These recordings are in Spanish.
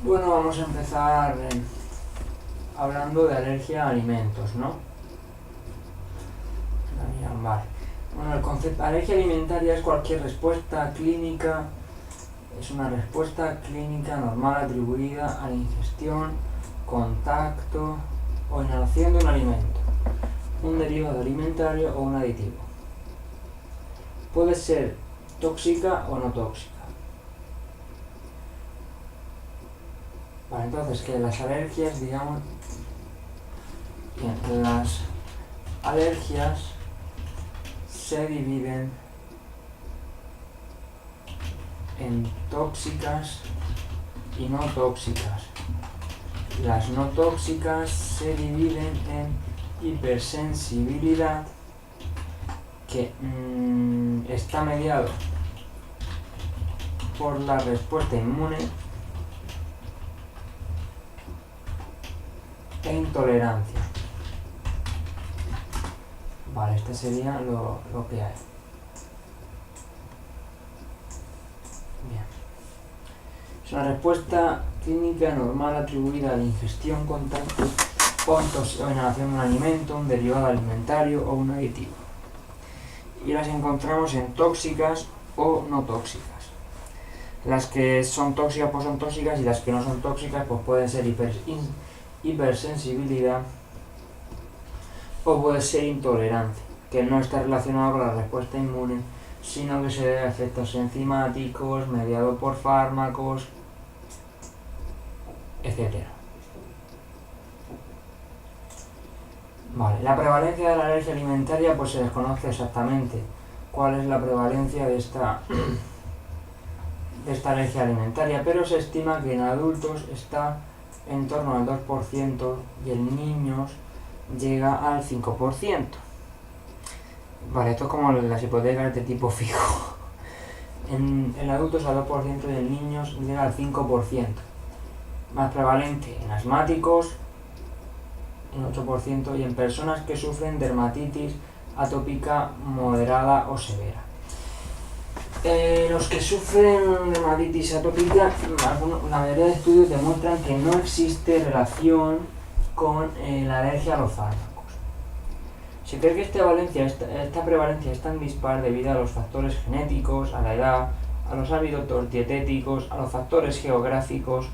Bueno, vamos a empezar hablando de alergia a alimentos, ¿no? Vale. Bueno, el concepto de alergia alimentaria es cualquier respuesta clínica, es una respuesta clínica normal atribuida a la ingestión, contacto o inhalación de un alimento, un derivado alimentario o un aditivo. Puede ser tóxica o no tóxica. Vale, entonces que las alergias, digamos, bien, las alergias se dividen en tóxicas y no tóxicas. Las no tóxicas se dividen en hipersensibilidad, que está mediado por la respuesta inmune, e intolerancia. Vale, este sería lo que hay. Bien. Es una respuesta clínica normal atribuida a la ingestión, contacto o inhalación de un alimento, un derivado alimentario o un aditivo. Y las encontramos en tóxicas o no tóxicas. Las que son tóxicas pues son tóxicas, y las que no son tóxicas pues pueden ser hipersensibilidad o puede ser intolerancia, que no está relacionado con la respuesta inmune, sino que se debe a efectos enzimáticos, mediados por fármacos, etc. Vale, la prevalencia de la alergia alimentaria pues se desconoce exactamente cuál es la prevalencia de esta alergia alimentaria, pero se estima que en adultos está en torno al 2% y en niños llega al 5%. Vale, esto es como las hipotecas de tipo fijo. En adultos al 2% y en niños llega al 5%. Más prevalente en asmáticos, en 8%, y en personas que sufren dermatitis atópica moderada o severa. Los que sufren dermatitis atópica, la mayoría de estudios demuestran que no existe relación con la alergia a los fármacos. Se cree que esta prevalencia es tan dispar debido a los factores genéticos, a la edad, a los hábitos dietéticos, a los factores geográficos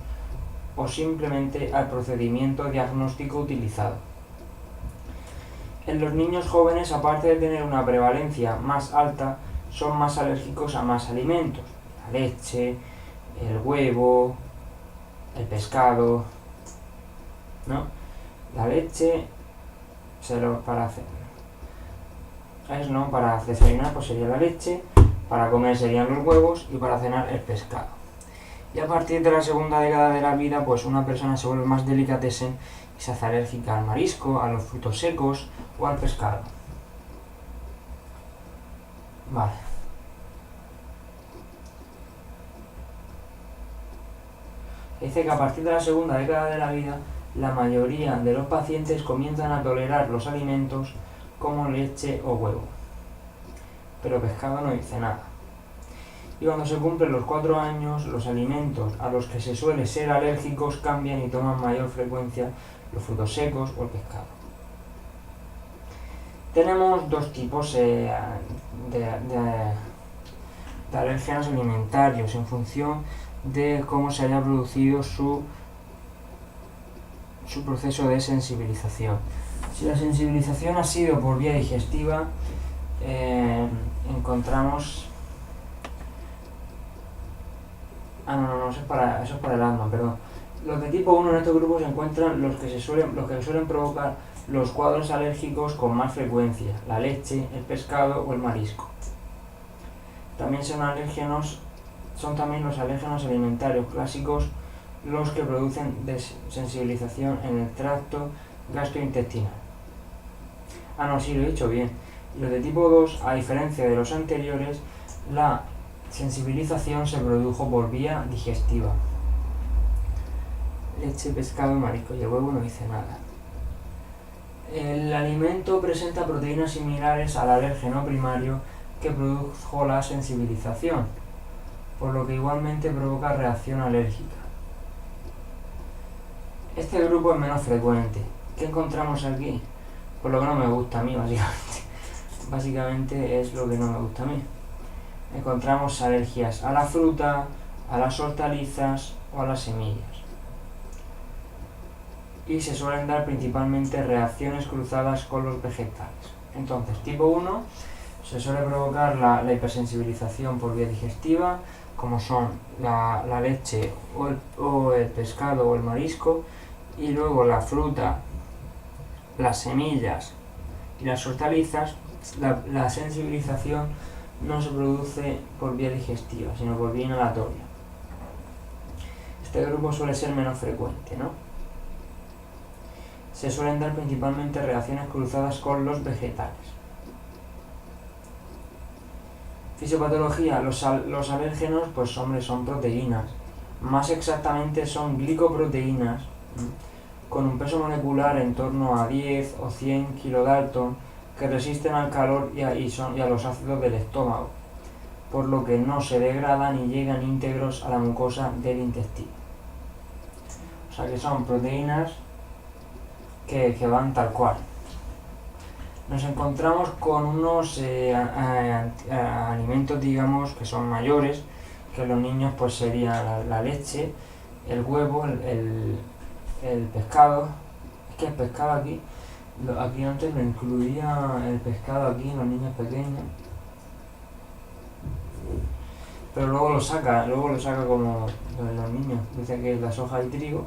o simplemente al procedimiento diagnóstico utilizado. En los niños jóvenes, aparte de tener una prevalencia más alta, son más alérgicos a más alimentos: la leche, el huevo, el pescado, ¿no? La leche, para desayunar pues sería la leche, para comer serían los huevos y para cenar el pescado. Y a partir de la segunda década de la vida, pues una persona se vuelve más delicatessen y se hace alérgica al marisco, a los frutos secos o al pescado. Vale. Dice que a partir de la segunda década de la vida, la mayoría de los pacientes comienzan a tolerar los alimentos como leche o huevo, pero pescado no dice nada. Y cuando se cumplen los 4 años, los alimentos a los que se suele ser alérgicos cambian y toman mayor frecuencia los frutos secos o el pescado. Tenemos dos tipos de alérgenos alimentarios en función de cómo se haya producido su proceso de sensibilización. Si la sensibilización ha sido por vía digestiva, encontramos... eso es para el asma, perdón. Los de tipo 1 en estos grupos se encuentran los que suelen provocar los cuadros alérgicos con más frecuencia: la leche, el pescado o el marisco. También son también los alérgenos alimentarios clásicos los que producen desensibilización en el tracto gastrointestinal. Sí, lo he dicho bien. Los de tipo 2, a diferencia de los anteriores, la sensibilización se produjo por vía digestiva. Leche, pescado, marisco, y el huevo no dice nada. El alimento presenta proteínas similares al alérgeno primario que produjo la sensibilización, por lo que igualmente provoca reacción alérgica. Este grupo es menos frecuente. ¿Qué encontramos aquí? Pues lo que no me gusta a mí, básicamente. Básicamente es lo que no me gusta a mí. Encontramos alergias a la fruta, a las hortalizas o a las semillas. Y se suelen dar principalmente reacciones cruzadas con los vegetales. Entonces, tipo 1, se suele provocar la hipersensibilización por vía digestiva, como son la leche o el pescado o el marisco, y luego la fruta, las semillas y las hortalizas. La sensibilización no se produce por vía digestiva, sino por vía inhalatoria. Este grupo suele ser menos frecuente, ¿no? Se suelen dar principalmente reacciones cruzadas con los vegetales. Fisiopatología. Los alérgenos, pues hombre, son proteínas. Más exactamente son glicoproteínas, con un peso molecular en torno a 10 o 100 kilodalton, que resisten al calor y a los ácidos del estómago, por lo que no se degradan y llegan íntegros a la mucosa del intestino. O sea que son proteínas que van tal cual. Nos encontramos con unos alimentos, digamos, que son mayores, que los niños pues serían la leche, el huevo, el pescado. Es que el pescado aquí antes lo incluía el pescado aquí en los niños pequeños, pero luego lo saca como los niños, dice que es la soja y trigo.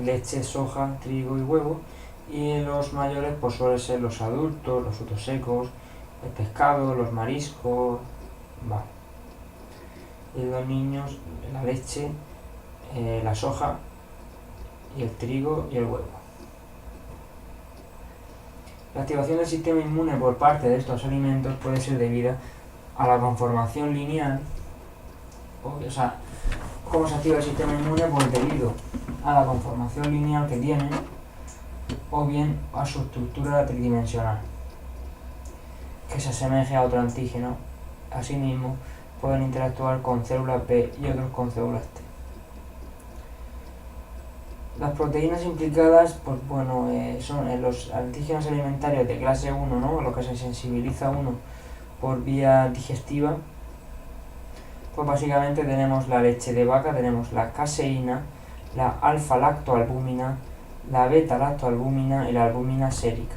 Leche, soja, trigo y huevo. Y los mayores pues suelen ser los adultos, los frutos secos, el pescado, los mariscos, vale. Y los niños, la leche, la soja y el trigo y el huevo. La activación del sistema inmune por parte de estos alimentos puede ser debida a la conformación lineal, o sea, ¿cómo se activa el sistema inmune? Pues debido a la conformación lineal que tienen, o bien a su estructura tridimensional, que se asemeje a otro antígeno. Asimismo, pueden interactuar con células B y otros con células T. Las proteínas implicadas, pues bueno, son los antígenos alimentarios de clase 1, ¿no? Lo que se sensibiliza uno por vía digestiva. Pues básicamente tenemos la leche de vaca, tenemos la caseína, la alfa-lactoalbúmina, la beta-lactoalbúmina y la albúmina sérica.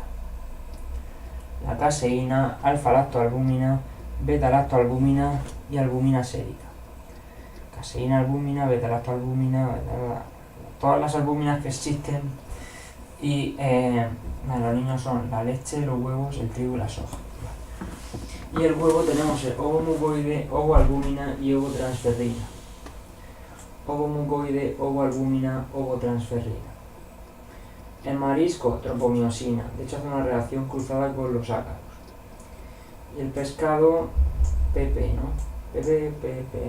La caseína, alfa-lactoalbúmina, beta-lactoalbúmina y albúmina sérica. Caseína, albúmina, beta-lactoalbúmina, todas las albúminas que existen. Y los niños son la leche, los huevos, el trigo y la soja. Y el huevo tenemos el ovomucoide, ovoalbúmina y ovotransferrina. Ovomucoide, ovoalbúmina, ovotransferrina. El marisco, tropomiosina, de hecho hace una reacción cruzada con los ácaros. Y el pescado, PP, ¿no?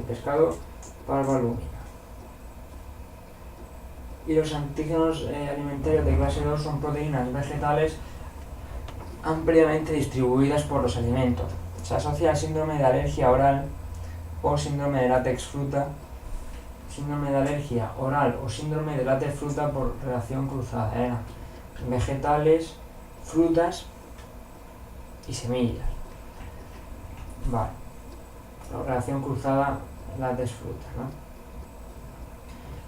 Pescado, parvalbúmina. Y los antígenos alimentarios de clase 2 son proteínas vegetales ampliamente distribuidas por los alimentos. Se asocia al síndrome de alergia oral o síndrome de látex fruta, síndrome de alergia oral o síndrome de látex fruta por reacción cruzada. Vegetales, frutas y semillas. Vale. La reacción cruzada, látex fruta, ¿no?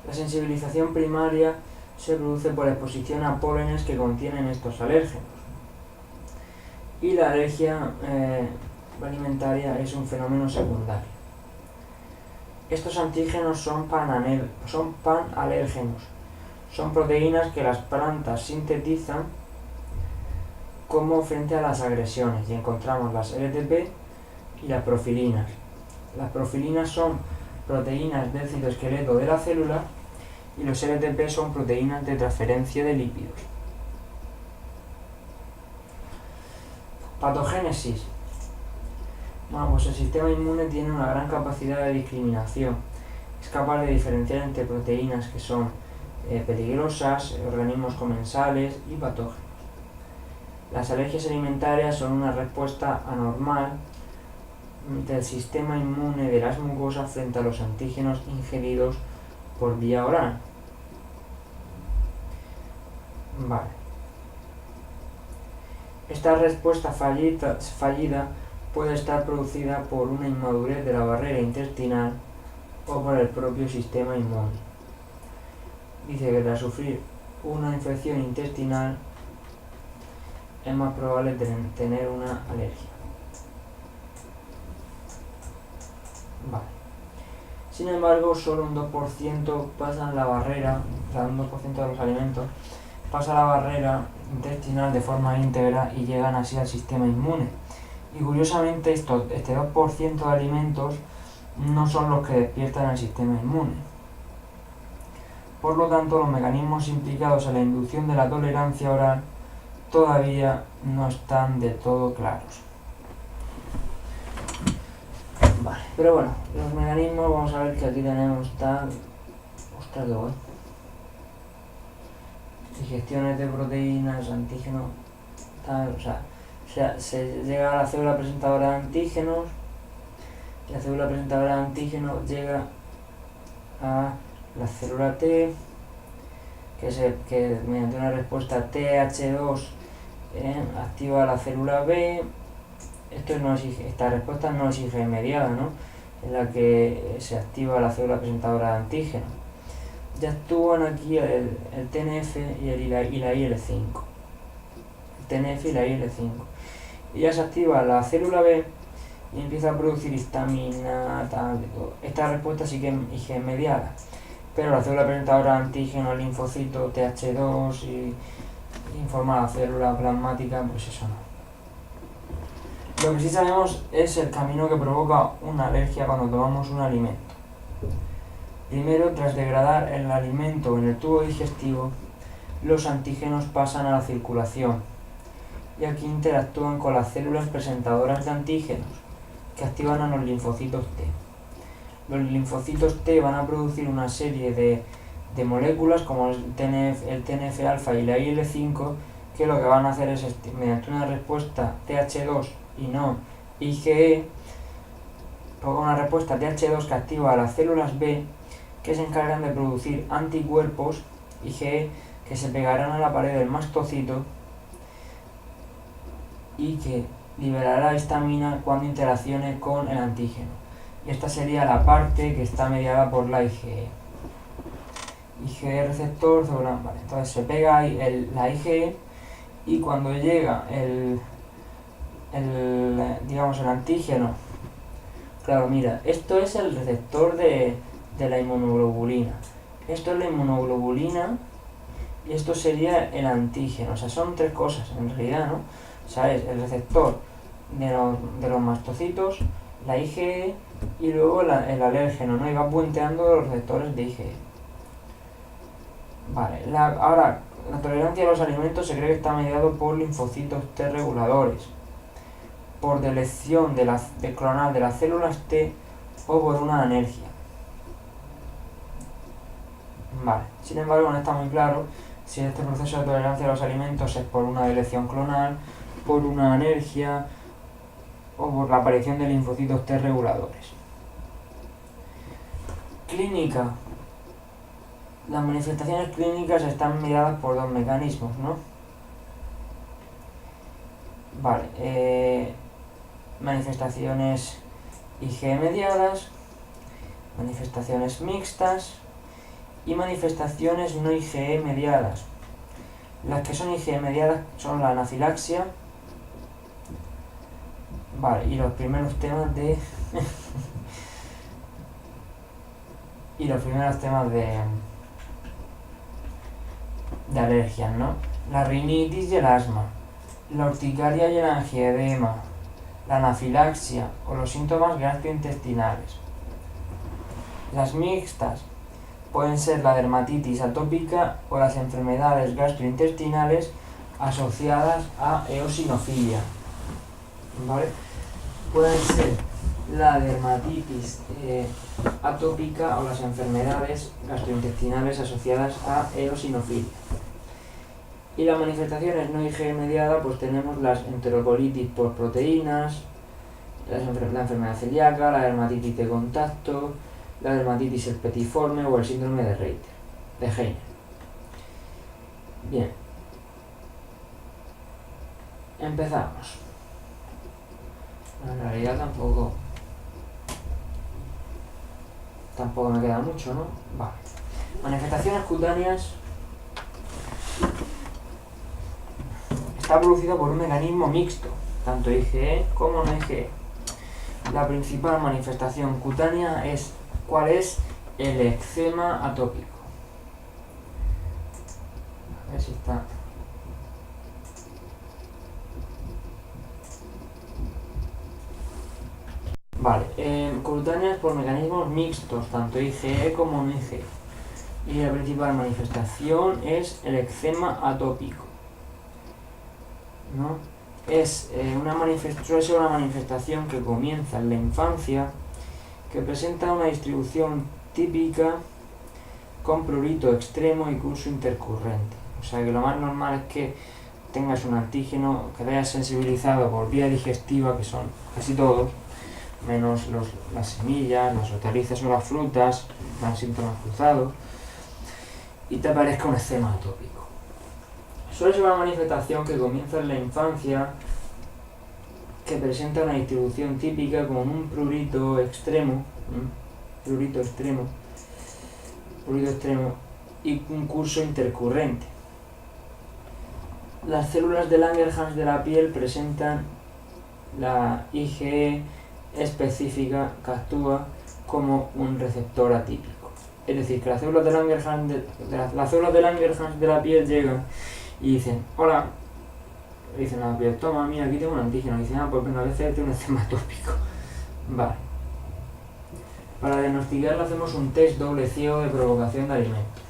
La sensibilización primaria se produce por exposición a pólenes que contienen estos alérgenos. Y la alergia alimentaria es un fenómeno secundario. Estos antígenos son panalérgenos. Son proteínas que las plantas sintetizan como frente a las agresiones, y encontramos las LTP y las profilinas. Las profilinas son proteínas del citoesqueleto de la célula y los LTP son proteínas de transferencia de lípidos. Patogénesis. Bueno, pues el sistema inmune tiene una gran capacidad de discriminación. Es capaz de diferenciar entre proteínas que son peligrosas, organismos comensales y patógenos. Las alergias alimentarias son una respuesta anormal del sistema inmune de las mucosas frente a los antígenos ingeridos por vía oral. Vale. Esta respuesta fallida puede estar producida por una inmadurez de la barrera intestinal o por el propio sistema inmune. Dice que tras sufrir una infección intestinal es más probable tener una alergia. Vale. Sin embargo, solo un 2% pasan la barrera, o sea, un 2% de los alimentos pasa la barrera intestinal de forma íntegra y llegan así al sistema inmune. Y curiosamente este 2% de alimentos no son los que despiertan el sistema inmune. Por lo tanto, los mecanismos implicados en la inducción de la tolerancia oral todavía no están del todo claros. Vale, pero bueno, los mecanismos, vamos a ver que aquí tenemos tal... Ostras, qué bueno. Digestiones de proteínas, antígenos, tal, o sea, se llega a la célula presentadora de antígenos, y la célula presentadora de antígenos llega a la célula T, que mediante una respuesta TH2 activa la célula B. Esta respuesta no es IgE mediada, ¿no? En la que se activa la célula presentadora de antígenos. Ya actúan aquí el TNF y la IL-5. El TNF y la IL-5. Y ya se activa la célula B y empieza a producir histamina, tal, todo. Esta respuesta sí que es IgE mediada. Pero la célula presentadora de antígeno, el linfocito TH2 y informa a la célula plasmática, pues eso no. Lo que sí sabemos es el camino que provoca una alergia cuando tomamos un alimento. Primero, tras degradar el alimento en el tubo digestivo, los antígenos pasan a la circulación y aquí interactúan con las células presentadoras de antígenos que activan a los linfocitos T. Los linfocitos T van a producir una serie de moléculas como el TNF-alfa y la IL-5 que lo que van a hacer es, mediante una respuesta TH2 y no IgE, provoca una respuesta TH2 que activa a las células B que se encargan de producir anticuerpos IgE que se pegarán a la pared del mastocito y que liberará histamina cuando interaccione con el antígeno. Y esta sería la parte que está mediada por la IgE. IgE receptor, vale, entonces se pega ahí la IgE y cuando llega el antígeno, claro, mira, esto es el receptor de la inmunoglobulina, esto es la inmunoglobulina y esto sería el antígeno, o sea, son tres cosas en realidad, ¿no? O sea, es el receptor de los mastocitos, la IgE y luego el alérgeno, ¿no? Y va puenteando los receptores de IgE. Vale, ahora, la tolerancia a los alimentos se cree que está mediado por linfocitos T reguladores, por delección de clonal de las células T o por una alergia. Vale, sin embargo no está muy claro si este proceso de tolerancia a los alimentos es por una delección clonal, por una alergia o por la aparición de linfocitos T reguladores. Clínica. Las manifestaciones clínicas están mediadas por dos mecanismos, ¿no? Vale, manifestaciones IgE mediadas, manifestaciones mixtas y manifestaciones no IgE mediadas. Las que son IgE mediadas son la anafilaxia, vale, y los primeros temas de de alergias, ¿no? La rinitis y el asma, la urticaria y el angiedema, la anafilaxia o los síntomas gastrointestinales. Las mixtas pueden ser la dermatitis atópica o las enfermedades gastrointestinales asociadas a eosinofilia, ¿vale? Pueden ser la dermatitis atópica o las enfermedades gastrointestinales asociadas a eosinofilia. Y las manifestaciones no IgE mediadas, pues tenemos las enterocolitis por proteínas, la enfermedad celíaca, la dermatitis de contacto, la dermatitis herpetiforme o el síndrome de Reiter, de Heine. Bien, empezamos. En realidad tampoco me queda mucho, ¿no? Vale. Manifestaciones cutáneas. Está producido por un mecanismo mixto, tanto IgE como no IgE. La principal manifestación cutánea es, ¿cuál es? El eczema atópico. A ver si está. Vale, cutáneas por mecanismos mixtos, tanto IgE como no IgE. Y la principal manifestación es el eczema atópico, ¿no? Suele ser una manifestación que comienza en la infancia, que presenta una distribución típica con prurito extremo y curso intercurrente. O sea que lo más normal es que tengas un antígeno que te hayas sensibilizado por vía digestiva, que son casi todos, menos las semillas, las hortalizas o las frutas, dan síntomas cruzados, y te aparezca un eczema atópico. Suele ser una manifestación que comienza en la infancia, que presenta una distribución típica con un prurito extremo, y un curso intercurrente. Las células de Langerhans de la piel presentan la IgE específica que actúa como un receptor atípico. Es decir, que las células de Langerhans de la piel llegan y dicen, hola, dicen a la piel, toma, mira, aquí tengo un antígeno. Y dicen, pues venga, voy a hacerte un eczema atópico. Vale. Para diagnosticarlo hacemos un test doble ciego de provocación de alimentos.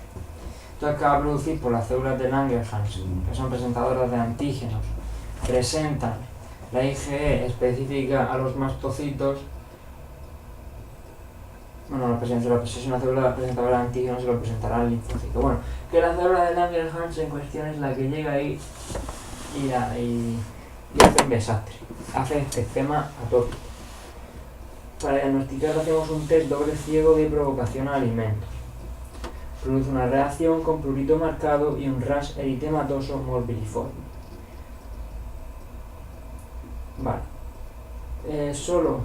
Entonces, que va a producir por las células de Langerhans, que son presentadoras de antígenos, presentan la IgE específica a los mastocitos. Bueno, si es una célula presentadora de antígenos, se lo presentará al linfocito. Bueno, que la célula de Langerhans en cuestión es la que llega ahí y hace un desastre, hace este eczema atópico. Para diagnosticarlo hacemos un test doble ciego de provocación a alimentos. Produce una reacción con prurito marcado y un rash eritematoso morbilliforme. Vale. Solo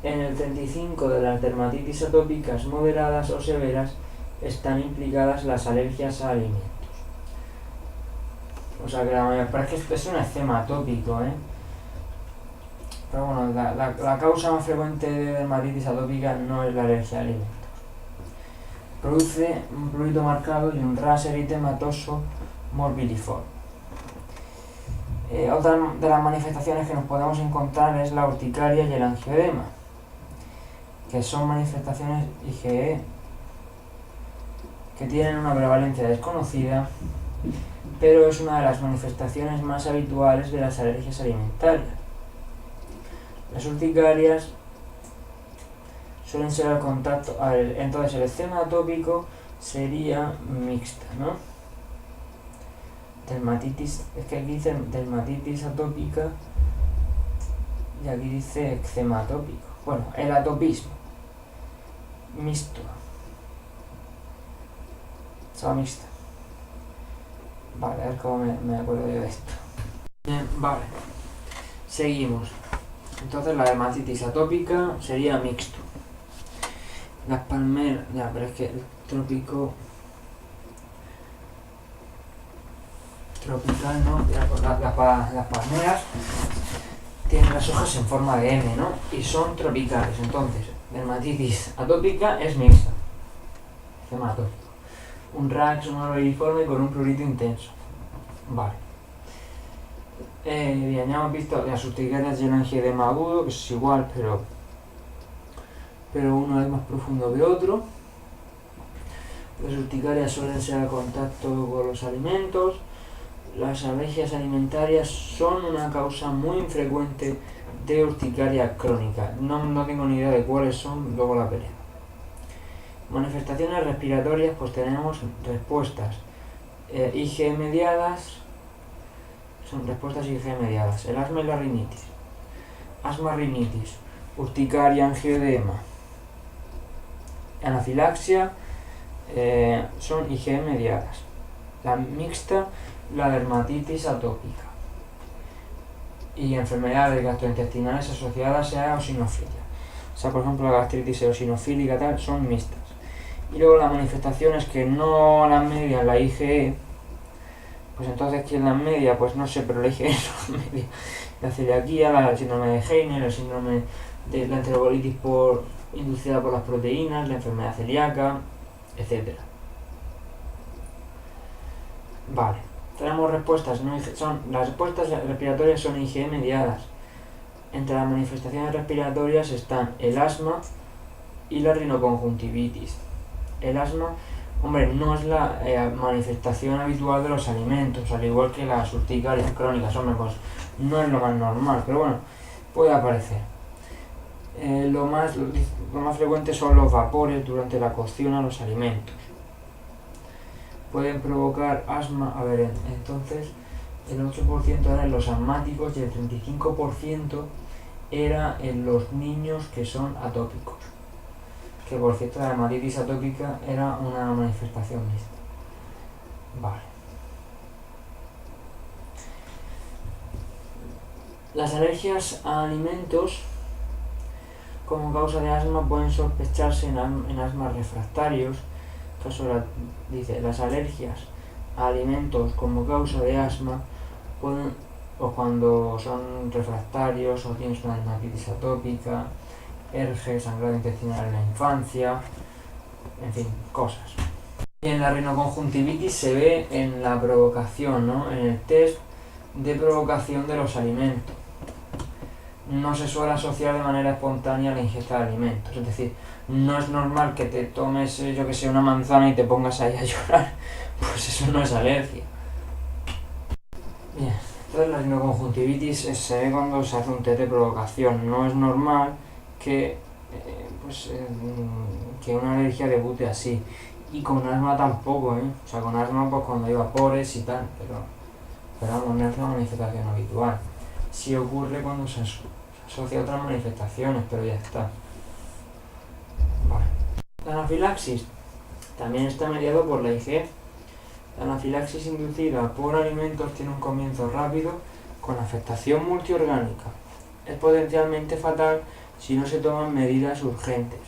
en el 35% de las dermatitis atópicas moderadas o severas están implicadas las alergias a alimentos. O sea que la mayor parte es un eczema atópico, ¿eh? Pero bueno, la causa más frecuente de dermatitis atópica no es la alergia a alimentos. Produce un prurito marcado y un rash eritematoso morbilliforme. Otra de las manifestaciones que nos podemos encontrar es la urticaria y el angioedema, que son manifestaciones IgE que tienen una prevalencia desconocida, pero es una de las manifestaciones más habituales de las alergias alimentarias. Las urticarias suelen ser al contacto. Entonces el eczema atópico sería mixta, ¿no? Dermatitis, es que aquí dice dermatitis atópica y aquí dice eczema atópico. Bueno, el atopismo mixto, estaba mixta. Vale, a ver cómo me acuerdo yo de esto. Bien, vale, seguimos. Entonces la dermatitis atópica sería mixto. Las palmeras, ya, pero es que el tropical no, las palmeras tienen las hojas en forma de M, ¿no? Y son tropicales. Entonces, dermatitis atópica es mixta, eczema atópico. Un rash morbilliforme con un prurito intenso. Vale. Bien, ya hemos visto las urticarias y el angioedema agudo, que es igual, pero uno es más profundo que otro. Las urticarias suelen ser a contacto con los alimentos. Las alergias alimentarias son una causa muy infrecuente de urticaria crónica. No tengo ni idea de cuáles son, luego la veré. Manifestaciones respiratorias, pues tenemos respuestas IgE mediadas. Son respuestas IgE mediadas. El asma y la rinitis. Asma, rinitis, urticaria, angioedema. anafilaxia son IgE mediadas. La mixta, la dermatitis atópica. Y enfermedades gastrointestinales asociadas a eosinofilia. O sea, por ejemplo, la gastritis eosinofílica tal, son mixtas. Y luego las manifestaciones que no las median la IgE, pues entonces ¿quién las media? Pues no sé, pero la IgE no las media. La celiaquía, el síndrome de Heiner, el síndrome de la enterobolitis inducida por las proteínas, la enfermedad celíaca, etc. Vale, tenemos respuestas, las respuestas respiratorias son IgE mediadas. Entre las manifestaciones respiratorias están el asma y la rinoconjuntivitis. El asma, hombre, no es la manifestación habitual de los alimentos, al igual que las urticarias crónicas, hombre, pues no es lo más normal, pero bueno, puede aparecer. Lo más frecuente son los vapores durante la cocción a los alimentos. Pueden provocar asma, entonces el 8% era en los asmáticos y el 35% era en los niños que son atópicos. Que por cierto, la dermatitis atópica era una manifestación mixta. Vale. Las alergias a alimentos como causa de asma pueden sospecharse en asmas refractarios. Dice, las alergias a alimentos como causa de asma pueden, o cuando son refractarios o tienes una dermatitis atópica, ERGE, sangrado intestinal en la infancia, en fin, cosas. Y en la rinoconjuntivitis se ve en la provocación, ¿no? En el test de provocación de los alimentos. No se suele asociar de manera espontánea a la ingesta de alimentos, es decir, no es normal que te tomes, yo que sé, una manzana y te pongas ahí a llorar, pues eso no es alergia. Bien, entonces la rinoconjuntivitis se ve cuando se hace un test de provocación, no es normal que una alergia debute así, y con asma tampoco, o sea, con asma pues cuando hay vapores y tal, pero vamos, no es una manifestación habitual. Sí ocurre cuando se asocia a otras manifestaciones, pero ya está. Vale. La anafilaxis también está mediado por la IgE. La anafilaxis inducida por alimentos tiene un comienzo rápido con afectación multiorgánica. Es potencialmente fatal si no se toman medidas urgentes.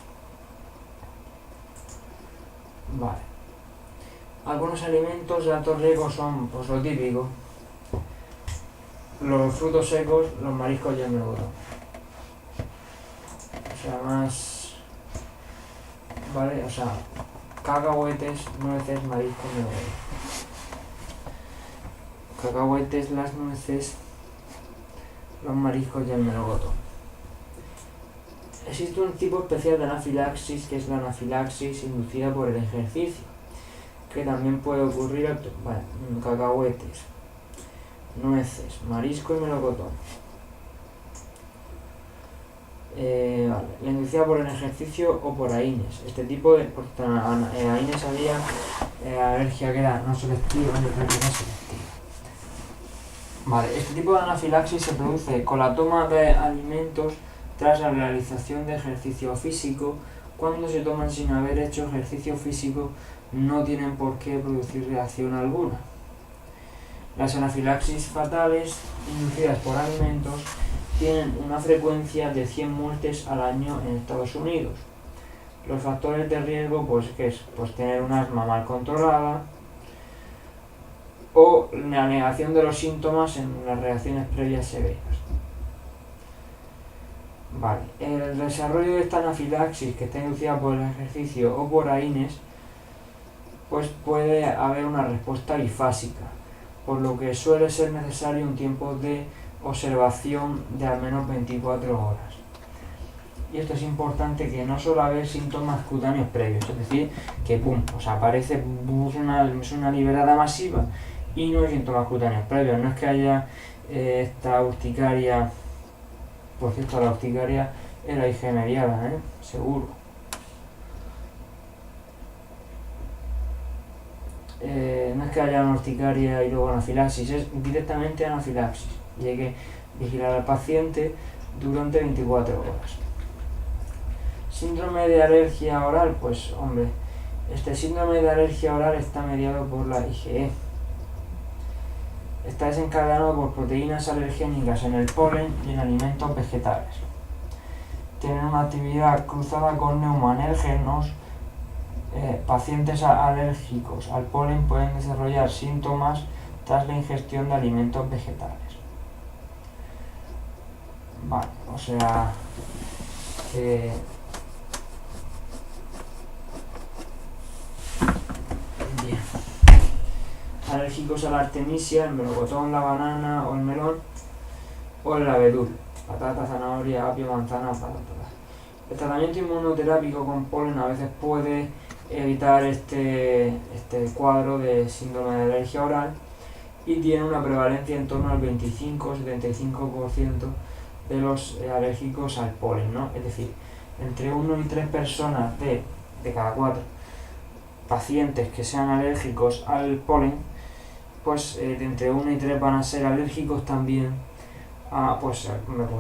Vale. Algunos alimentos de alto riesgo son, pues lo típico, los frutos secos, los mariscos y el melocotón. O sea, ¿vale? O sea, cacahuetes, nueces, mariscos, melocotón. Cacahuetes, las nueces, los mariscos y el melocotón. Existe un tipo especial de anafilaxis que es la anafilaxis inducida por el ejercicio, que también puede ocurrir en cacahuetes, nueces, marisco y melocotón. La inducida por el ejercicio o por AINES. Este tipo de AINES había alergia que era no selectiva y otra que era selectiva. Vale, este tipo de anafilaxis se produce con la toma de alimentos tras la realización de ejercicio físico. Cuando se toman sin haber hecho ejercicio físico no tienen por qué producir reacción alguna. Las anafilaxis fatales inducidas por alimentos tienen una frecuencia de 100 muertes al año en Estados Unidos. Los factores de riesgo, pues, ¿qué es? Pues tener un asma mal controlada o la negación de los síntomas en las reacciones previas severas. Vale, el desarrollo de esta anafilaxis que está inducida por el ejercicio o por AINES, pues puede haber una respuesta bifásica, por lo que suele ser necesario un tiempo de observación de al menos 24 horas. Y esto es importante, que no suele haber síntomas cutáneos previos, es decir, que aparece una liberada masiva y no hay síntomas cutáneos previos. No es que haya esta urticaria, por cierto, la urticaria era IgE mediada, seguro. No es que haya una urticaria y luego anafilaxis, es directamente anafilaxis y hay que vigilar al paciente durante 24 horas. Síndrome de alergia oral, pues hombre, este síndrome de alergia oral está mediado por la IgE. Está desencadenado por proteínas alergénicas en el polen y en alimentos vegetales. Tienen una actividad cruzada con neumoalérgenos. Pacientes alérgicos al polen pueden desarrollar síntomas tras la ingestión de alimentos vegetales. Vale, o sea que bien. Alérgicos a la artemisia, el melocotón, la banana o el melón, o el abedul, patata, zanahoria, apio, manzana, patata. El tratamiento inmunoterápico con polen a veces puede evitar este cuadro de síndrome de alergia oral y tiene una prevalencia en torno al 25-75% de los alérgicos al polen, ¿no? Es decir, entre 1 y 3 personas de cada 4 pacientes que sean alérgicos al polen, pues de entre 1 y 3 van a ser alérgicos también a, pues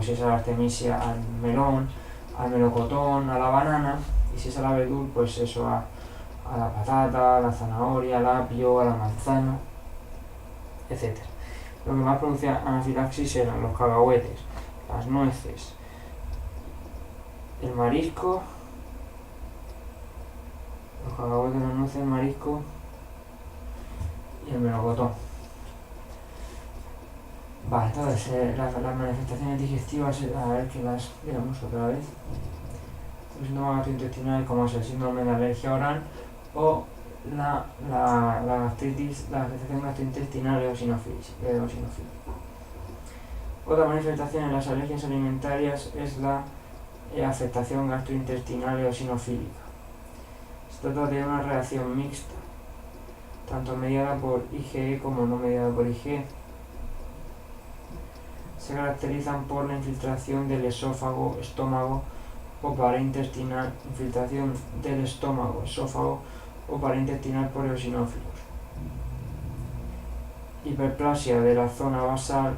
si es a la artemisia, al melón, al melocotón, a la banana, y si es al abedul, pues eso, a la patata, a la zanahoria, al apio, a la manzana, etc. Lo que más producía anafilaxis eran los cacahuetes, las nueces, el marisco, los cacahuetes, las nueces, el marisco y el melocotón. Vale, entonces las manifestaciones digestivas, a ver que las veamos otra vez. Los síntomas gastrointestinales como es el síndrome de alergia oral o la gastritis, la afectación gastrointestinal eosinofílica. Otra manifestación en las alergias alimentarias es la afectación gastrointestinal eosinofílica. Se trata de una reacción mixta, tanto mediada por IgE como no mediada por IgE. Se caracterizan por la infiltración del esófago, estómago o pared intestinal, infiltración del estómago, esófago o pared intestinal por eosinófilos, hiperplasia de la zona basal,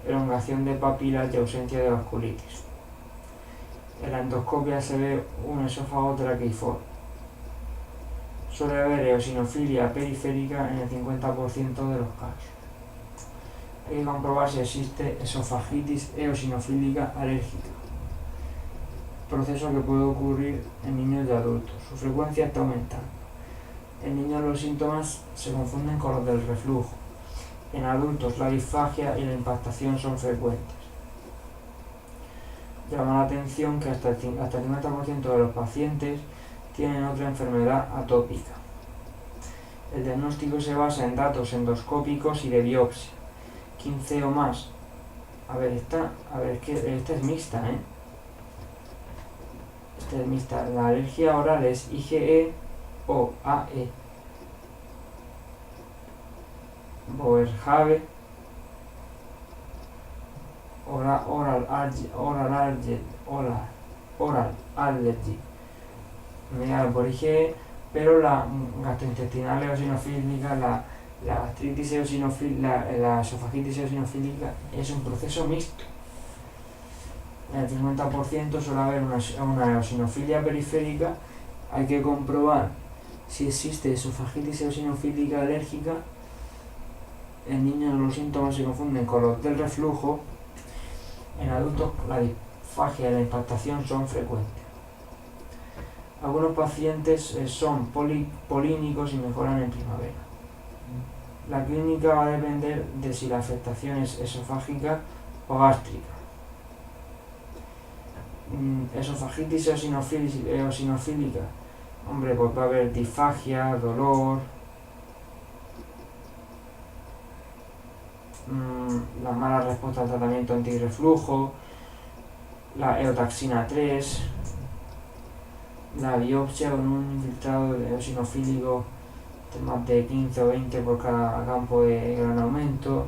elongación de papilas y ausencia de vasculitis. En la endoscopia se ve un esófago traqueiforme. Suele haber eosinofilia periférica en el 50% de los casos. Hay que comprobar si existe esofagitis eosinofílica alérgica, proceso que puede ocurrir en niños y adultos. Su frecuencia está aumentando. En niños los síntomas se confunden con los del reflujo. En adultos la disfagia y la impactación son frecuentes. Llama la atención que hasta el 50% de los pacientes tienen otra enfermedad atópica. El diagnóstico se basa en datos endoscópicos y de biopsia. 15 o más. Esta es mixta, Esta es mixta. La alergia oral es IgE o AE. Boerhaave, oral allergy, mediada por IgE, pero la gastrointestinal eosinofílica, la gastritis eosinofílica, la esofagitis eosinofílica es un proceso mixto. En el 50% suele haber una eosinofilia periférica. Hay que comprobar si existe esofagitis eosinofílica alérgica. En niños los síntomas se confunden con los del reflujo. En adultos la disfagia y la impactación son frecuentes. Algunos pacientes son polínicos y mejoran en primavera. La clínica va a depender de si la afectación es esofágica o gástrica. Esofagitis eosinofílica, hombre, pues va a haber disfagia, dolor, la mala respuesta al tratamiento antirreflujo, la eotaxina 3, la biopsia con un infiltrado eosinofílico de más de 15 o 20 por cada campo de gran aumento.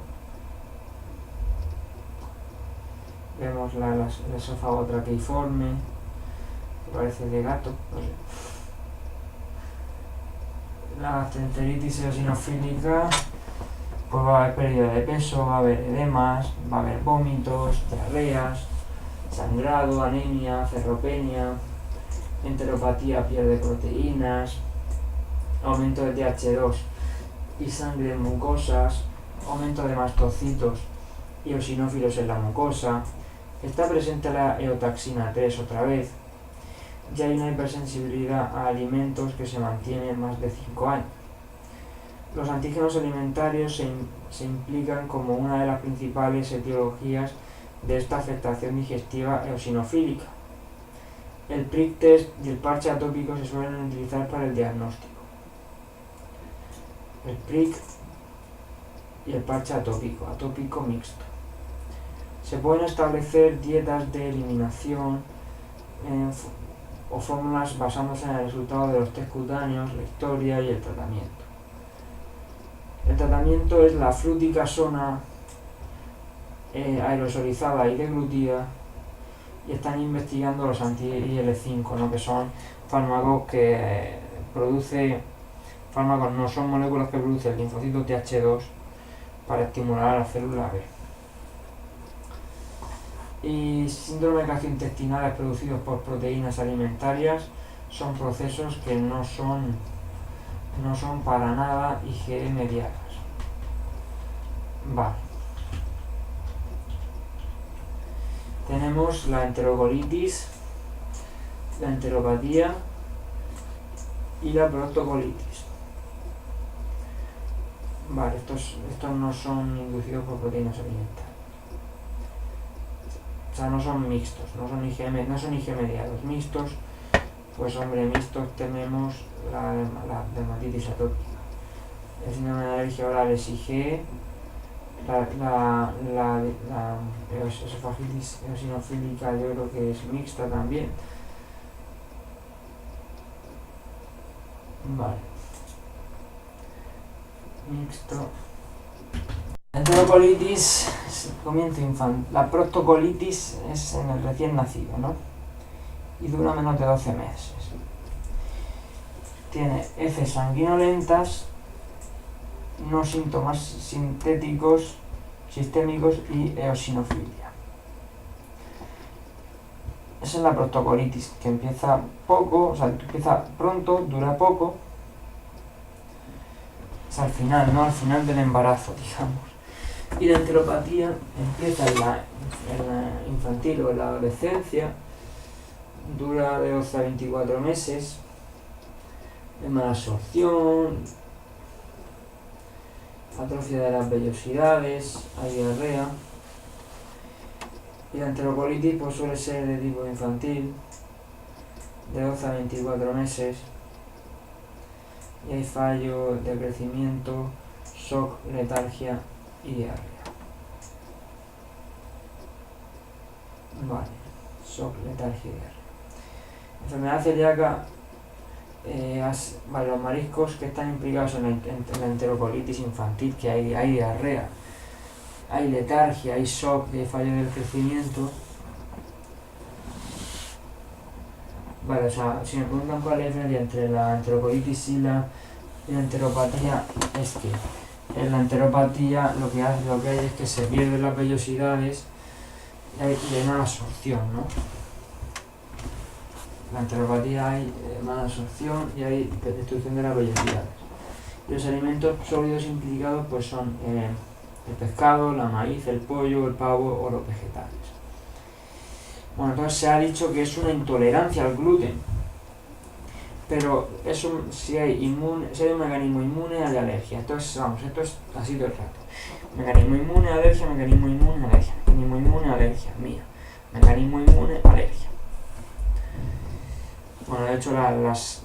Vemos el esófago traqueiforme, que parece de gato, no sé. La gastroenteritis eosinofílica, pues va a haber pérdida de peso, va a haber edemas, va a haber vómitos, diarreas, sangrado, anemia, ferropenia, enteropatía, pierde proteínas, aumento de TH2 y sangre en mucosas, aumento de mastocitos y eosinófilos en la mucosa, está presente la eotaxina 3 otra vez, y hay una hipersensibilidad a alimentos que se mantiene más de 5 años. Los antígenos alimentarios se implican como una de las principales etiologías de esta afectación digestiva eosinofílica. El prick test y el parche atópico se suelen utilizar para el diagnóstico. El prick y el parche atópico mixto. Se pueden establecer dietas de eliminación o fórmulas basándose en el resultado de los test cutáneos, la historia y el tratamiento. El tratamiento es la fluticasona aerosolizada y deglutida, y están investigando los anti-IL-5, ¿no? Que son fármacos que no son moléculas que produce el linfocito TH2 para estimular a la célula B. Y síndrome gastrointestinales producidos por proteínas alimentarias son procesos que no son para nada IgE mediados. Vale. Tenemos la enterocolitis, la enteropatía y la proctocolitis. Vale, estos no son inducidos por proteínas alimentarias. O sea, no son mixtos, no son IgE mediados. Mixtos, pues hombre, mixtos tenemos la dermatitis atópica. El síndrome de alergia oral es IgE, la esofagitis eosinofílica yo creo que es mixta también. Vale. Mixto. La enterocolitis, comienzo infantil. La proctocolitis es en el recién nacido, ¿no? Y dura menos de 12 meses. Tiene heces sanguinolentas, no síntomas sistémicos y eosinofilia. Esa es la proctocolitis, que empieza poco, o sea, empieza pronto, dura poco. Es al final, ¿no? Al final del embarazo, digamos. Y la enteropatía empieza en la infantil o en la adolescencia, dura de 12 a 24 meses, de mala absorción, atrofia de las vellosidades, hay diarrea. Y la enterocolitis pues suele ser de tipo infantil, de 12 a 24 meses, y hay fallo de crecimiento, shock, letargia y diarrea. Vale, shock, letargia y diarrea. Enfermedad celíaca, los mariscos que están implicados en la enterocolitis infantil, que hay diarrea, hay letargia, hay shock, hay fallo del crecimiento. Vale, o sea, si me preguntan cuál es la diferencia entre la enterocolitis y la enteropatía, es que en la enteropatía lo que hay es que se pierden las vellosidades y hay mala absorción, ¿no? En la enteropatía hay mala absorción y hay destrucción de las vellosidades. Y los alimentos sólidos implicados pues son el pescado, la maíz, el pollo, el pavo o los vegetales. Bueno, entonces se ha dicho que es una intolerancia al gluten, pero eso si hay un mecanismo inmune hay alergia. Entonces, vamos, esto es así todo el rato. Mecanismo inmune, alergia, mecanismo inmune, alergia, mecanismo inmune, alergia, mía. Mecanismo inmune, alergia. Bueno, de hecho las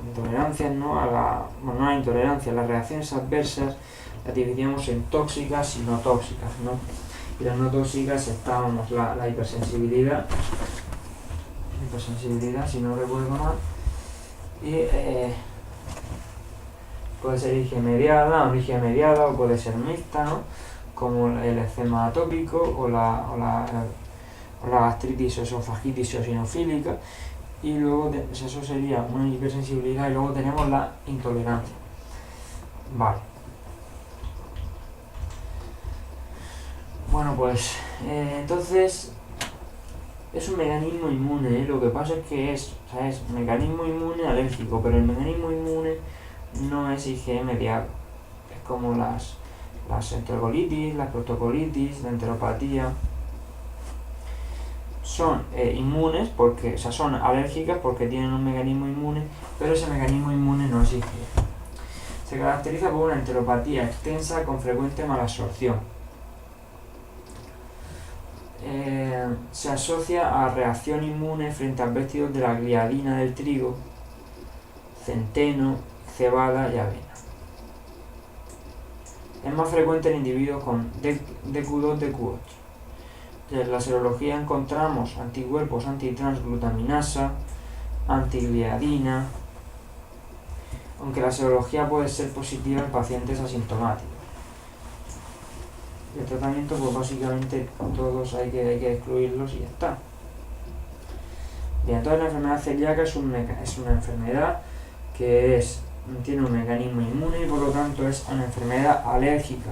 intolerancias, ¿no? No hay intolerancia, las reacciones adversas las dividimos en tóxicas y no tóxicas, ¿no? Y las no tóxicas estábamos la hipersensibilidad, si no recuerdo mal, y puede ser IgE mediada o puede ser mixta, ¿no? Como el eczema atópico o la gastritis o esofagitis eosinofílica, y luego eso sería una hipersensibilidad, y luego tenemos la intolerancia. Vale. Bueno, pues entonces Es un mecanismo inmune, ¿eh? Lo que pasa es que es mecanismo inmune alérgico, pero el mecanismo inmune no es IgE mediado. Es como las enterocolitis, la proctocolitis, la enteropatía. Son inmunes porque, son alérgicas porque tienen un mecanismo inmune, pero ese mecanismo inmune no es IgE. Se caracteriza por una enteropatía extensa con frecuente malabsorción. Se asocia a reacción inmune frente a vestidos de la gliadina del trigo, centeno, cebada y avena. Es más frecuente en individuos con DQ2, DQ8. En la serología encontramos anticuerpos antitransglutaminasa, antigliadina, aunque la serología puede ser positiva en pacientes asintomáticos. El tratamiento, pues básicamente todos hay que excluirlos y ya está. Bien, entonces la enfermedad celíaca es una enfermedad que tiene un mecanismo inmune y por lo tanto es una enfermedad alérgica,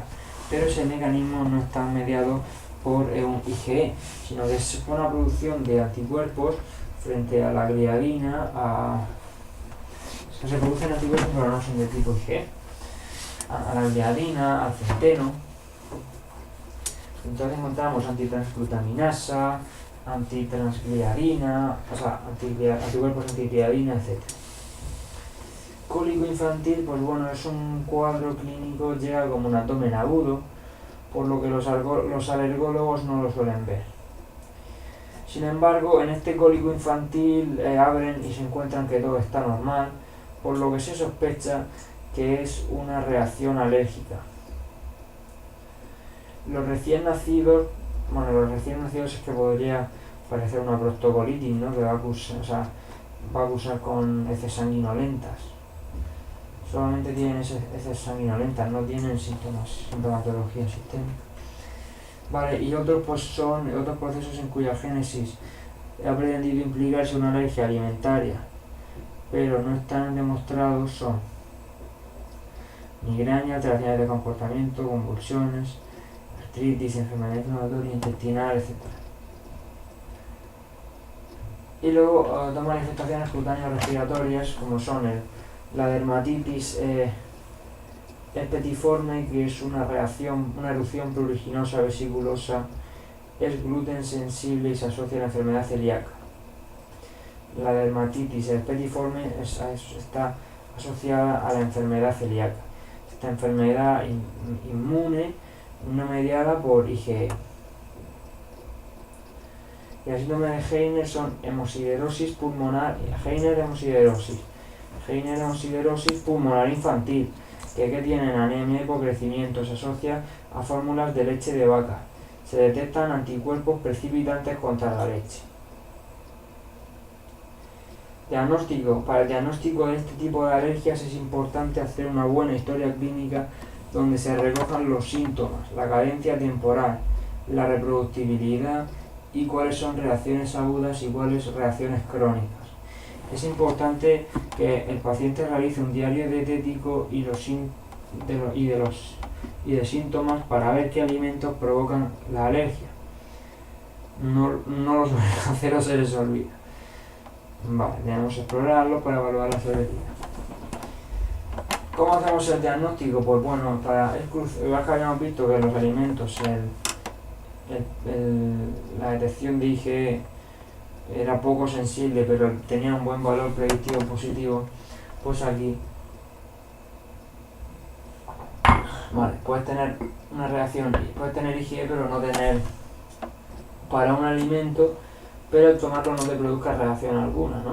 pero ese mecanismo no está mediado por un IgE, sino que es una producción de anticuerpos frente a la gliadina, se producen anticuerpos pero no son de tipo IgE, a la gliadina, al centeno. Entonces encontramos antitransglutaminasa, antitransgliadina, anticuerpos antigliadina, etc. Cólico infantil, pues bueno, es un cuadro clínico, llega como un abdomen agudo, por lo que los alergólogos no lo suelen ver. Sin embargo, en este cólico infantil abren y se encuentran que todo está normal, por lo que se sospecha que es una reacción alérgica. Los recién nacidos es que podría parecer una proctocolitis, ¿no? Que va a acusar con heces sanguinolentas. Solamente tienen heces sanguinolentas, no tienen sintomatología sistémica. Vale, y otros pues son otros procesos en cuya génesis ha pretendido implicarse una alergia alimentaria, pero no están demostrados, son migraña, alteraciones de comportamiento, convulsiones, artritis, enfermedad inflamatoria intestinal, etc. Y luego otras manifestaciones cutáneas respiratorias, como son la dermatitis herpetiforme, que es una erupción pruriginosa vesiculosa, es gluten sensible y se asocia a la enfermedad celíaca. La dermatitis herpetiforme está asociada a la enfermedad celíaca. Esta enfermedad inmune no mediada por IgE. Y el síndrome de Heiner son hemosiderosis pulmonar, hemosiderosis pulmonar infantil, que tienen anemia, hipocrecimiento, se asocia a fórmulas de leche de vaca. Se detectan anticuerpos precipitantes contra la leche. Diagnóstico. Para el diagnóstico de este tipo de alergias es importante hacer una buena historia clínica donde se recojan los síntomas, la cadencia temporal, la reproductibilidad y cuáles son reacciones agudas y cuáles reacciones crónicas. Es importante que el paciente realice un diario dietético y de síntomas para ver qué alimentos provocan la alergia. No lo suelen hacer o se les olvida. Vale, debemos explorarlo para evaluar la severidad. ¿Cómo hacemos el diagnóstico? Pues bueno, igual que habíamos visto que los alimentos, la detección de IgE era poco sensible, pero tenía un buen valor predictivo positivo, pues aquí puedes tener una reacción, puedes tener IgE pero no tener para un alimento, pero el tomarlo no te produzca reacción alguna, ¿no?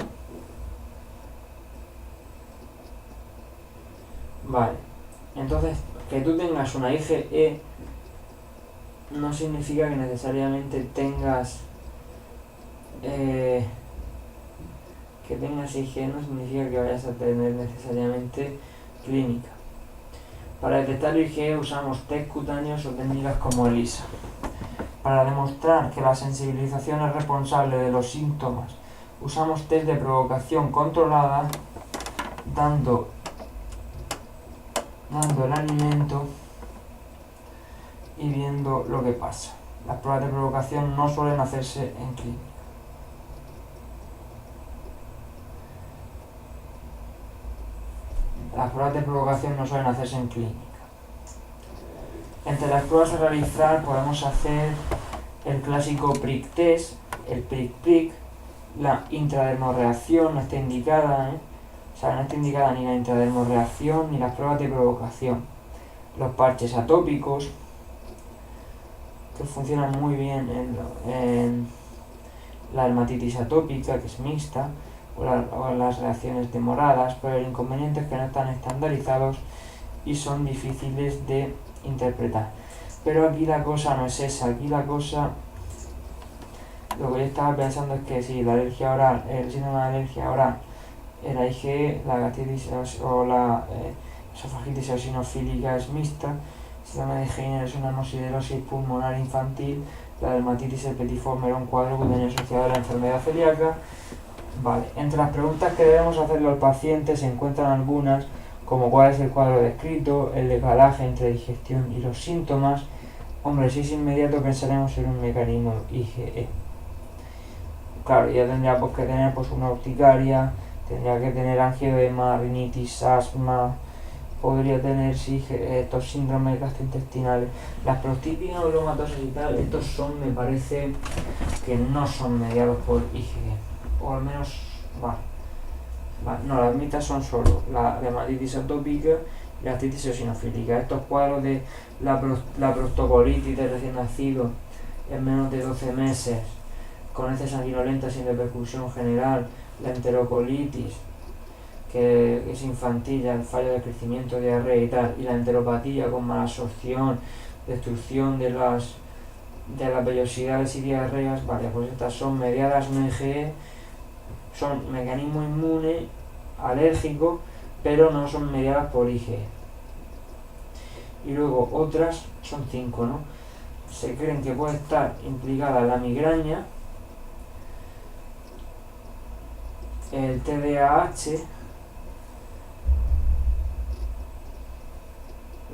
Vale, entonces que tú tengas una IgE no significa que necesariamente tengas IgE, no significa que vayas a tener necesariamente clínica. Para detectar el IgE usamos test cutáneos o técnicas como ELISA. Para demostrar que la sensibilización es responsable de los síntomas, usamos test de provocación controlada dando el alimento y viendo lo que pasa. Las pruebas de provocación no suelen hacerse en clínica. Las pruebas de provocación no suelen hacerse en clínica. Entre las pruebas a realizar podemos hacer el clásico prick test, el prick, la intradermorreacción no está indicada, o sea, no está indicada ni la intradermorreacción ni las pruebas de provocación. Los parches atópicos, que funcionan muy bien en la dermatitis atópica, que es mixta, o las reacciones demoradas, pero el inconveniente es que no están estandarizados y son difíciles de interpretar. Pero aquí la cosa no es esa, aquí la cosa, lo que yo estaba pensando es que si la alergia oral, el síndrome de alergia oral, la IgE, la gastritis o la esofagitis eosinofílica es mixta, el síndrome de Heiner es una amosiderosis pulmonar infantil, la dermatitis herpetiforme era un cuadro cutáneo asociado a la enfermedad celíaca. Vale, entre las preguntas que debemos hacerle al paciente se encuentran algunas, como cuál es el cuadro descrito, el decalaje entre digestión y los síntomas. Hombre, si es inmediato pensaremos en un mecanismo IgE. Claro, ya tendría que tener una urticaria, tendría que tener angioedema, rinitis, asma, podría tener estos síndromes gastrointestinales. Las proctitis neuromatosas y tal, estos son, me parece, que no son mediados por IgE. O al menos, vale. No, las mixtas son solo la dermatitis atópica y la gastritis eosinofílica. Estos cuadros de la proctocolitis de recién nacido en menos de 12 meses, con heces sanguinolentas sin repercusión general, la enterocolitis, que es infantil, el fallo de crecimiento, diarrea y tal, y la enteropatía con malabsorción, destrucción de las vellosidades y diarreas, vale, pues estas son mediadas no IgE, son mecanismo inmune, alérgico, pero no son mediadas por IgE. Y luego otras, son 5, ¿no? Se creen que puede estar implicada la migraña, el TDAH,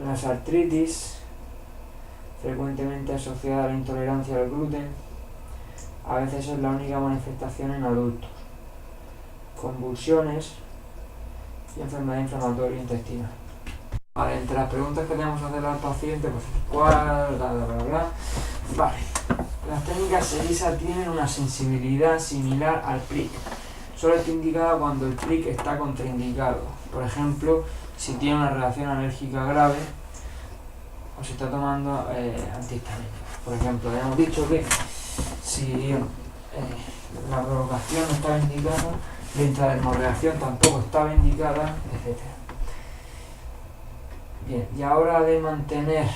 las artritis, frecuentemente asociada a la intolerancia al gluten, a veces es la única manifestación en adultos, convulsiones y enfermedad inflamatoria intestinal. Vale, entre las preguntas que tenemos que hacer al paciente, pues ¿cuál? Vale, las técnicas ELISA tienen una sensibilidad similar al PRIC. Solo está indicada cuando el PRIC está contraindicado. Por ejemplo, si tiene una reacción alérgica grave o si está tomando antihistamínicos. Por ejemplo, hemos dicho que si la provocación no estaba indicada, la intradermorreacción tampoco estaba indicada, etc. Bien, y ahora de mantener,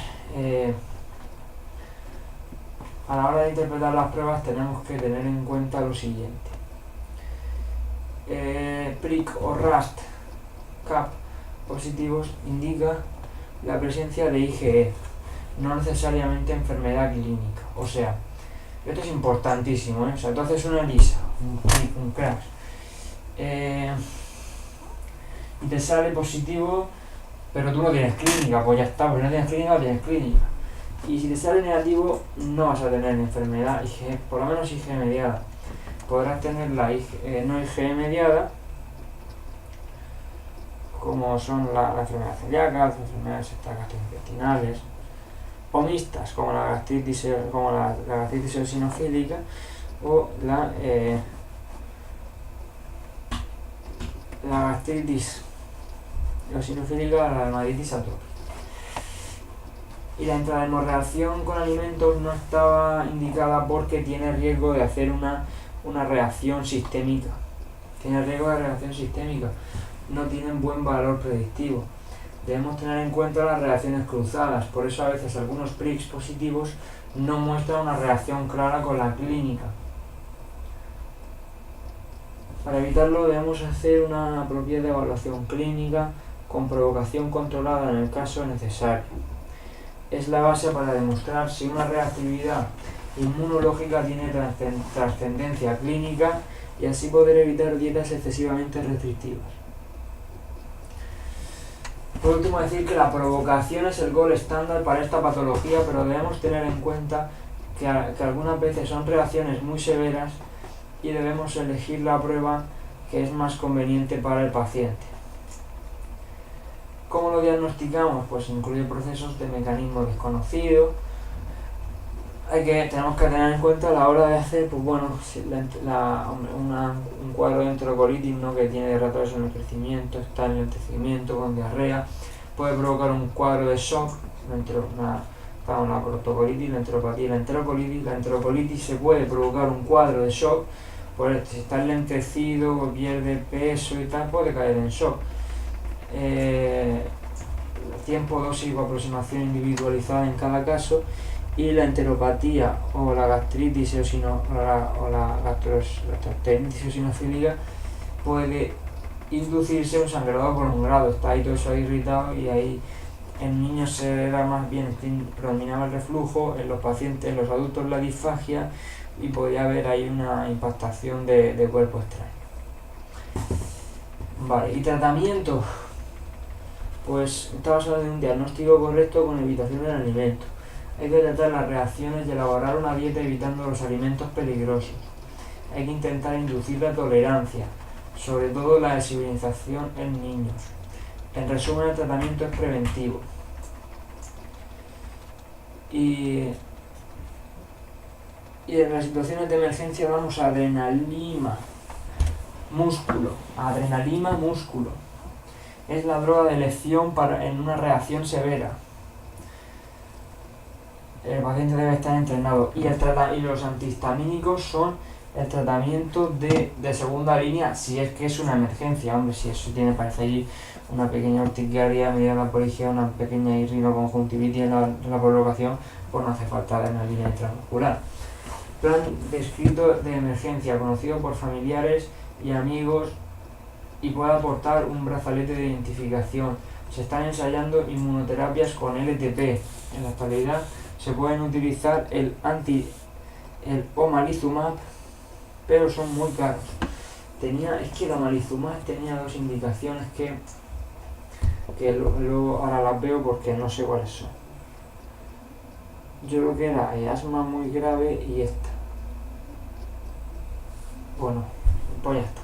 a la hora de interpretar las pruebas tenemos que tener en cuenta lo siguiente. PRIC o RAST CAP positivos indica la presencia de IgE, no necesariamente enfermedad clínica. O sea, esto es importantísimo, O sea, entonces una ELISA, un CRAS, y te sale positivo, pero tú no tienes clínica, pues ya está, porque no tienes clínica, no tienes clínica. Y si te sale negativo, no vas a tener enfermedad IgE, por lo menos IgE mediada. Podrás tener la no IgE mediada, como son la enfermedad celíaca, las enfermedades gastrointestinales, o mixtas, como la gastritis eosinofílica o la gastritis eosinofílica, la dermatitis atópica. Y la intradermorreacción con alimentos no estaba indicada porque tiene riesgo de hacer una reacción sistémica. Tiene riesgo de reacción sistémica. No tienen buen valor predictivo. Debemos tener en cuenta las reacciones cruzadas. Por eso a veces algunos PRICs positivos no muestran una reacción clara con la clínica. Para evitarlo debemos hacer una apropiada evaluación clínica con provocación controlada en el caso necesario. Es la base para demostrar si una reactividad inmunológica tiene trascendencia clínica y así poder evitar dietas excesivamente restrictivas. Por último, decir que la provocación es el gold estándar para esta patología, pero debemos tener en cuenta que algunas veces son reacciones muy severas y debemos elegir la prueba que es más conveniente para el paciente. ¿Cómo lo diagnosticamos? Pues incluye procesos de mecanismos desconocidos. Tenemos que tener en cuenta a la hora de hacer, pues bueno, un cuadro de enterocolitis, ¿no?, que tiene retraso en el crecimiento, está en el enlentecimiento con diarrea, puede provocar un cuadro de shock, una proctocolitis, la enteropatía y la enterocolitis. La enterocolitis se puede provocar un cuadro de shock, pues si está enlentecido o pierde peso y tal, puede caer en shock. Tiempo, dosis o aproximación individualizada en cada caso. Y la enteropatía o la gastritis o la gastroenteritis eosinofílica puede inducirse un sangrado prolongado. Está ahí todo eso irritado, y ahí en niños se era más bien, predominaba el reflujo, en los pacientes, en los adultos la disfagia, y podría haber ahí una impactación de cuerpo extraño. Vale, y tratamiento. Pues está basado en un diagnóstico correcto con evitación del alimento. Hay que tratar las reacciones y elaborar una dieta evitando los alimentos peligrosos. Hay que intentar inducir la tolerancia, sobre todo la deshibridación en niños. En resumen, el tratamiento es preventivo. Y en las situaciones de emergencia vamos a adrenalina, músculo. Es la droga de elección en una reacción severa. El paciente debe estar entrenado, y los antihistamínicos son el tratamiento de segunda línea si es que es una emergencia. Hombre, si eso parece allí una pequeña urticaria, medida de la poligia, una pequeña rinoconjuntivitis en la provocación, pues no hace falta adrenalina intramuscular. Plan descrito de emergencia, conocido por familiares y amigos, y puede aportar un brazalete de identificación. Se están ensayando inmunoterapias con LTP. En la actualidad se pueden utilizar el omalizumab, pero son muy caros. El omalizumab tenía dos indicaciones que luego ahora las veo porque no sé cuáles son. Yo creo que era asma muy grave y esta. Bueno, pues ya está.